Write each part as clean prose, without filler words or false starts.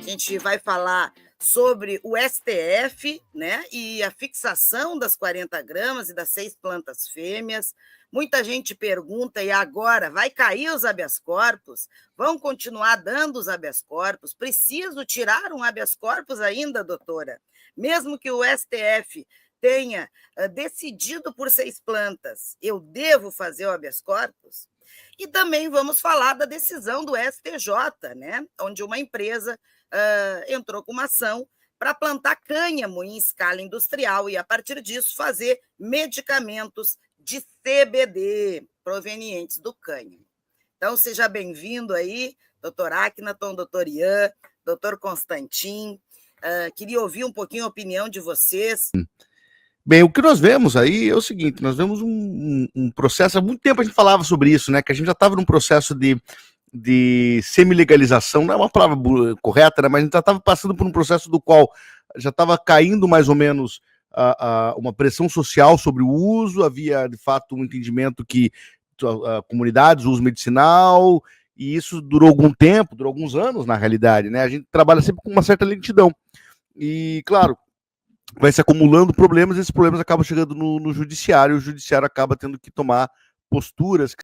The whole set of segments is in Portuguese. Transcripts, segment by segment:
A gente vai falar sobre o STF, né, e a fixação das 40 gramas e das 6 plantas fêmeas. Muita gente pergunta, e agora, vai cair os habeas corpus? Vão continuar dando os habeas corpus? Preciso tirar um habeas corpus ainda, doutora? Mesmo que o STF tenha decidido por 6 plantas, eu devo fazer o habeas corpus? E também vamos falar da decisão do STJ, né, onde uma empresa entrou com uma ação para plantar cânhamo em escala industrial e, a partir disso, fazer medicamentos de CBD provenientes do cânhamo. Então, seja bem-vindo aí, doutor Akhenaton, doutor Ian, doutor Constantin. Queria ouvir um pouquinho a opinião de vocês. Bem, o que nós vemos aí é o seguinte, nós vemos um processo, há muito tempo a gente falava sobre isso, né, que a gente já estava num processo de semi-legalização, não é uma palavra correta, né, mas a gente já estava passando por um processo do qual já estava caindo mais ou menos uma pressão social sobre o uso, havia de fato um entendimento que comunidades, uso medicinal, e isso durou algum tempo, durou alguns anos na realidade, né, a gente trabalha sempre com uma certa lentidão, e claro, vai se acumulando problemas, e esses problemas acabam chegando no judiciário, e o judiciário acaba tendo que tomar posturas,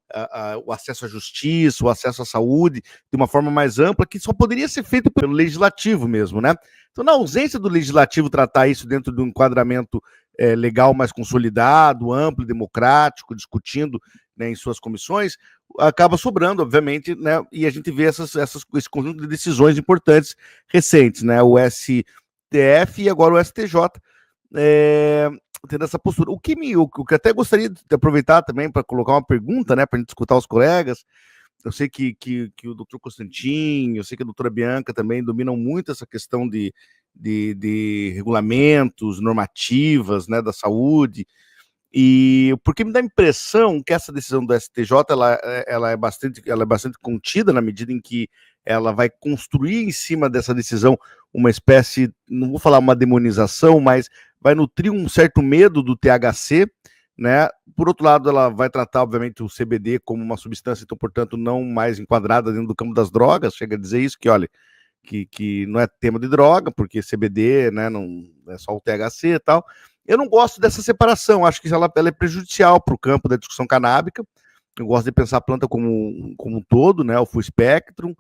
o acesso à justiça, o acesso à saúde, de uma forma mais ampla, que só poderia ser feito pelo legislativo mesmo, né? Então, na ausência do legislativo tratar isso dentro de um enquadramento legal mais consolidado, amplo, democrático, discutindo, né, em suas comissões, acaba sobrando, obviamente, né? E a gente vê esse conjunto de decisões importantes recentes, né? O STF e agora o STJ, tendo essa postura. O que até gostaria de aproveitar também para colocar uma pergunta, né, para a gente escutar os colegas. Eu sei que o doutor Constantin, eu sei que a doutora Bianca também dominam muito essa questão de regulamentos, normativas, né, da saúde, e porque me dá a impressão que essa decisão do STJ ela é bastante contida, na medida em que ela vai construir em cima dessa decisão uma espécie, não vou falar uma demonização, mas vai nutrir um certo medo do THC, né? Por outro lado, ela vai tratar, obviamente, o CBD como uma substância, então, portanto, não mais enquadrada dentro do campo das drogas, chega a dizer isso, que, olha, que não é tema de droga, porque CBD, né, não é só o THC e tal. Eu não gosto dessa separação, acho que ela é prejudicial para o campo da discussão canábica. Eu gosto de pensar a planta como um todo, né, o full spectrum,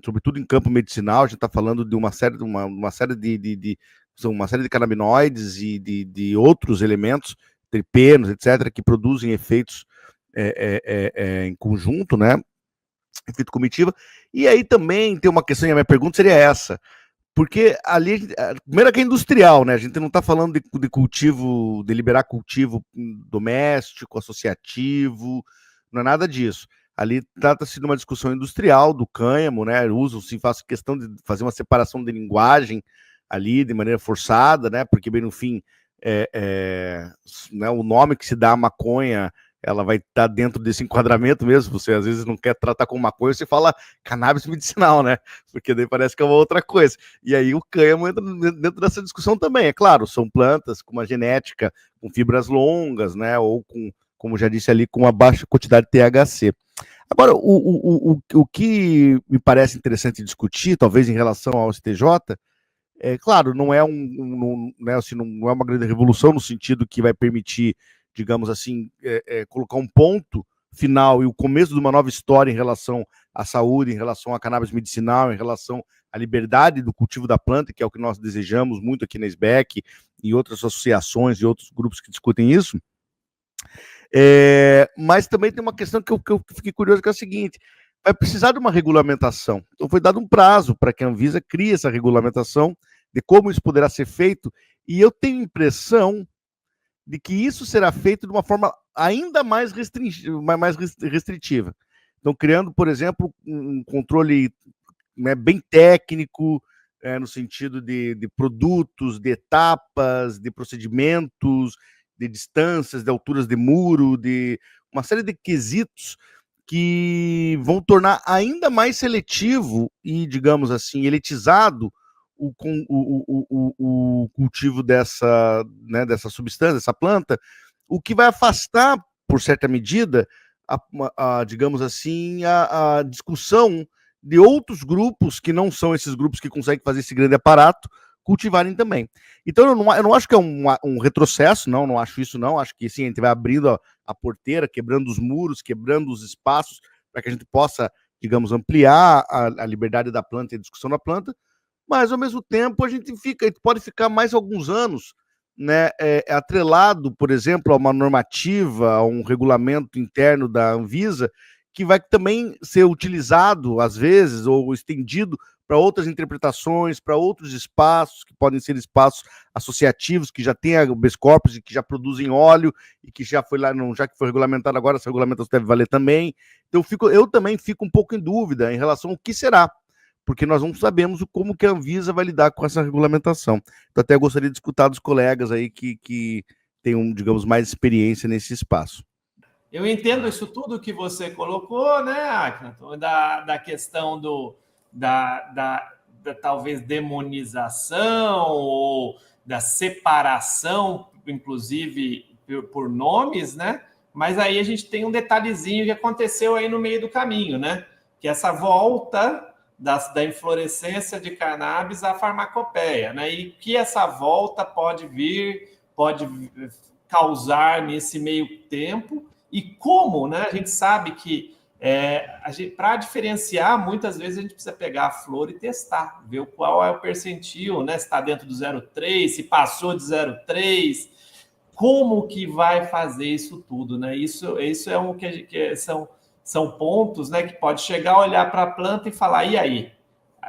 sobretudo em campo medicinal. A gente está falando de uma série de canabinoides e de outros elementos, terpenos, etc., que produzem efeitos em conjunto, né, efeito comitiva. E aí também tem uma questão, e a minha pergunta seria essa, porque ali, primeiro que é industrial, né? A gente não está falando de cultivo, de liberar cultivo doméstico, associativo, não é nada disso. Ali trata-se de uma discussão industrial do cânhamo, né? Usam-se, faço questão de fazer uma separação de linguagem ali de maneira forçada, né? Porque, bem no fim, né, o nome que se dá à maconha, ela vai estar dentro desse enquadramento mesmo. Você às vezes não quer tratar com maconha, você fala cannabis medicinal, né? Porque daí parece que é uma outra coisa. E aí o cânhamo entra dentro dessa discussão também. É claro, são plantas com uma genética, com fibras longas, né? Ou com, como já disse ali, com uma baixa quantidade de THC. Agora, o que me parece interessante discutir, talvez em relação ao STJ, claro, não é né, assim, não é uma grande revolução no sentido que vai permitir, digamos assim, colocar um ponto final e o começo de uma nova história em relação à saúde, em relação à cannabis medicinal, em relação à liberdade do cultivo da planta, que é o que nós desejamos muito aqui na SBEC e outras associações e outros grupos que discutem isso. Mas também tem uma questão que eu fiquei curioso, que é a seguinte: vai precisar de uma regulamentação. Então foi dado um prazo para que a Anvisa crie essa regulamentação de como isso poderá ser feito, e eu tenho a impressão de que isso será feito de uma forma ainda mais restritiva. Então, criando, por exemplo, um controle, né, bem técnico, no sentido de produtos, de etapas, de procedimentos, de distâncias, de alturas de muro, de uma série de quesitos que vão tornar ainda mais seletivo e, digamos assim, elitizado o cultivo dessa, né, dessa substância, dessa planta, o que vai afastar, por certa medida, digamos assim, a discussão de outros grupos que não são esses grupos que conseguem fazer esse grande aparato cultivarem também. Então eu não acho que é um retrocesso, não acho isso não, acho que sim, a gente vai abrindo a porteira, quebrando os muros, quebrando os espaços, para que a gente possa, digamos, ampliar a liberdade da planta e a discussão da planta, mas ao mesmo tempo a gente pode ficar mais alguns anos, né, atrelado, por exemplo, a uma normativa, a um regulamento interno da Anvisa, que vai também ser utilizado, às vezes, ou estendido para outras interpretações, para outros espaços, que podem ser espaços associativos, que já têm habeas corpus e que já produzem óleo, e que já foi lá, já que foi regulamentado agora, essa regulamentação deve valer também. Então, eu também fico um pouco em dúvida em relação ao que será, porque nós não sabemos como que a Anvisa vai lidar com essa regulamentação. Então, até gostaria de escutar dos colegas aí que tenham, digamos, mais experiência nesse espaço. Eu entendo isso tudo que você colocou, né, Akhenaton, da questão da talvez demonização ou da separação, inclusive por nomes, né? Mas aí a gente tem um detalhezinho que aconteceu aí no meio do caminho, né? Que essa volta da inflorescência de cannabis à farmacopeia, né? E que essa volta pode causar nesse meio tempo. E como, né? A gente sabe que para diferenciar, muitas vezes a gente precisa pegar a flor e testar, ver qual é o percentil, né? Se está dentro do 0,3, se passou de 0,3, como que vai fazer isso tudo, né? Isso é um são pontos, né? Que pode chegar, olhar para a planta e falar, e aí?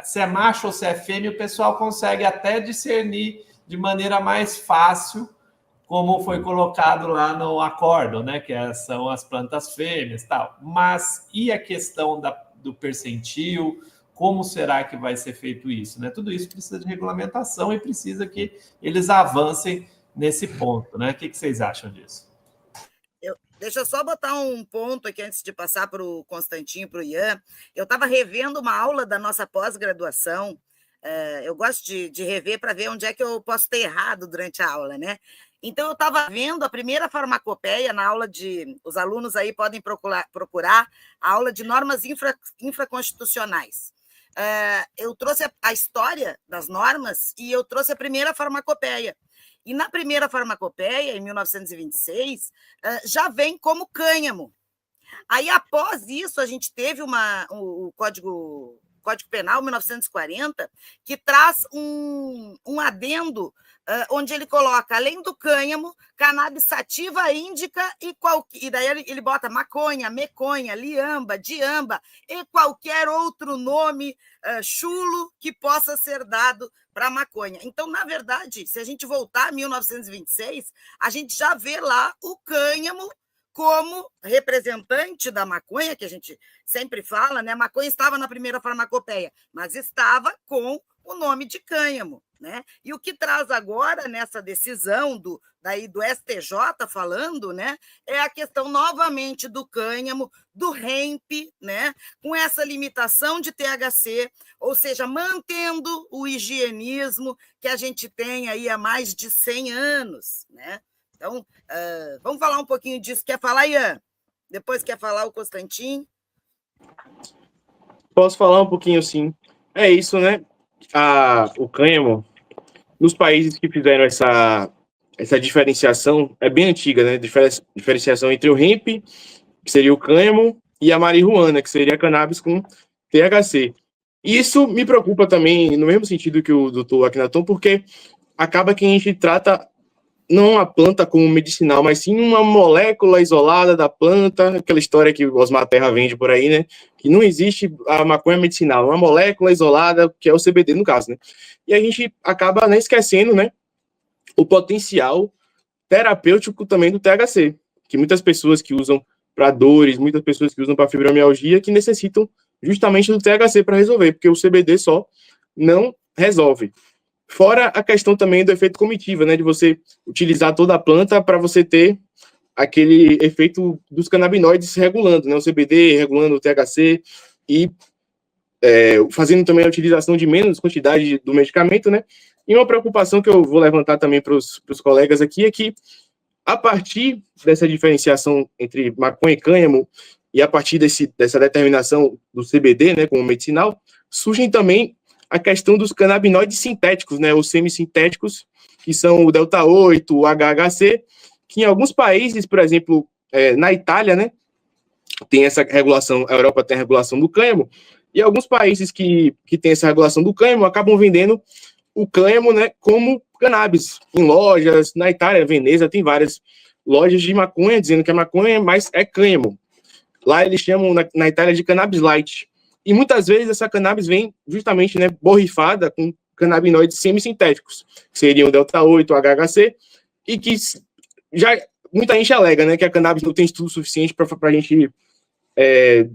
Se é macho ou se é fêmea, o pessoal consegue até discernir de maneira mais fácil, como foi colocado lá no acórdão, né? Que são as plantas fêmeas e tal. Mas e a questão do percentil? Como será que vai ser feito isso, né? Tudo isso precisa de regulamentação e precisa que eles avancem nesse ponto, né? O que vocês acham disso? Deixa eu só botar um ponto aqui antes de passar para o Constantinho e para o Ian. Eu estava revendo uma aula da nossa pós-graduação. Eu gosto de rever para ver onde é que eu posso ter errado durante a aula, né? Então, eu estava vendo a primeira farmacopeia na aula de... Os alunos aí podem procurar a aula de normas infraconstitucionais. Eu trouxe a história das normas e eu trouxe a primeira farmacopeia. E na primeira farmacopeia, em 1926, já vem como cânhamo. Aí, após isso, a gente teve o Código Penal, 1940, que traz um adendo onde ele coloca, além do cânhamo, cannabis sativa, índica e daí ele bota maconha, meconha, liamba, diamba e qualquer outro nome chulo que possa ser dado para a maconha. Então, na verdade, se a gente voltar a 1926, a gente já vê lá o cânhamo como representante da maconha, que a gente sempre fala, né? A maconha estava na primeira farmacopeia, mas estava com o nome de cânhamo, né? E o que traz agora nessa decisão do STJ falando, né, é a questão novamente do cânhamo, do hemp, né, com essa limitação de THC, ou seja, mantendo o higienismo que a gente tem aí há mais de 100 anos, né? Então, vamos falar um pouquinho disso. Quer falar, Ian? Depois quer falar o Constantinho? Posso falar um pouquinho, sim. É isso, né? O cânhamo, nos países que fizeram essa diferenciação, é bem antiga, né? Diferenciação entre o hemp, que seria o cânhamo, e a marihuana, que seria a cannabis com THC. Isso me preocupa também, no mesmo sentido que o doutor Akhenaton, porque acaba que a gente trata não a planta como medicinal, mas sim uma molécula isolada da planta, aquela história que o Osmar Terra vende por aí, né? Que não existe a maconha medicinal, uma molécula isolada, que é o CBD no caso, né? E a gente acaba, né, esquecendo, né, o potencial terapêutico também do THC, que muitas pessoas que usam para dores, muitas pessoas que usam para fibromialgia, que necessitam justamente do THC para resolver, porque o CBD só não resolve. Fora a questão também do efeito comitiva, né, de você utilizar toda a planta para você ter aquele efeito dos canabinoides regulando, né, o CBD regulando o THC e fazendo também a utilização de menos quantidade do medicamento, né. E uma preocupação que eu vou levantar também para os colegas aqui é que, a partir dessa diferenciação entre maconha e cânhamo, e a partir dessa determinação do CBD, né, como medicinal, surgem também a questão dos canabinoides sintéticos, né, os semissintéticos, que são o delta-8, o HHC, que em alguns países, por exemplo, na Itália, né, tem essa regulação, a Europa tem a regulação do cânhamo, e alguns países que tem essa regulação do cânhamo acabam vendendo o cânhamo, né, como cannabis, em lojas, na Itália, Veneza, tem várias lojas de maconha, dizendo que é maconha, mas é cânhamo. Lá eles chamam, na Itália, de cannabis light. E muitas vezes essa cannabis vem justamente, né, borrifada com canabinoides semissintéticos, que seriam o delta-8, o HHC, e que já muita gente alega, né, que a cannabis não tem estudo suficiente para a gente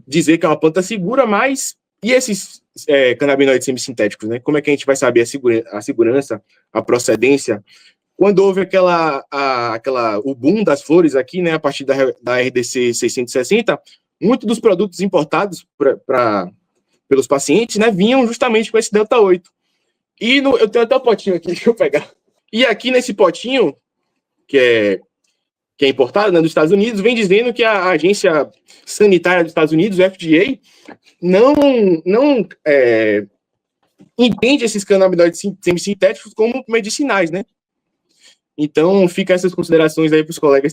dizer que é uma planta segura, mas e esses canabinoides semissintéticos, né? Como é que a gente vai saber a segurança, a procedência? Quando houve o boom das flores aqui, né, a partir da RDC 660, muitos dos produtos importados pelos pacientes, né, vinham justamente com esse delta-8. E eu tenho até um potinho aqui, deixa eu pegar. E aqui nesse potinho, que é importado, né, dos Estados Unidos, vem dizendo que a agência sanitária dos Estados Unidos, o FDA, não entende esses canabinoides semissintéticos como medicinais, né? Então, fica essas considerações aí para os colegas também.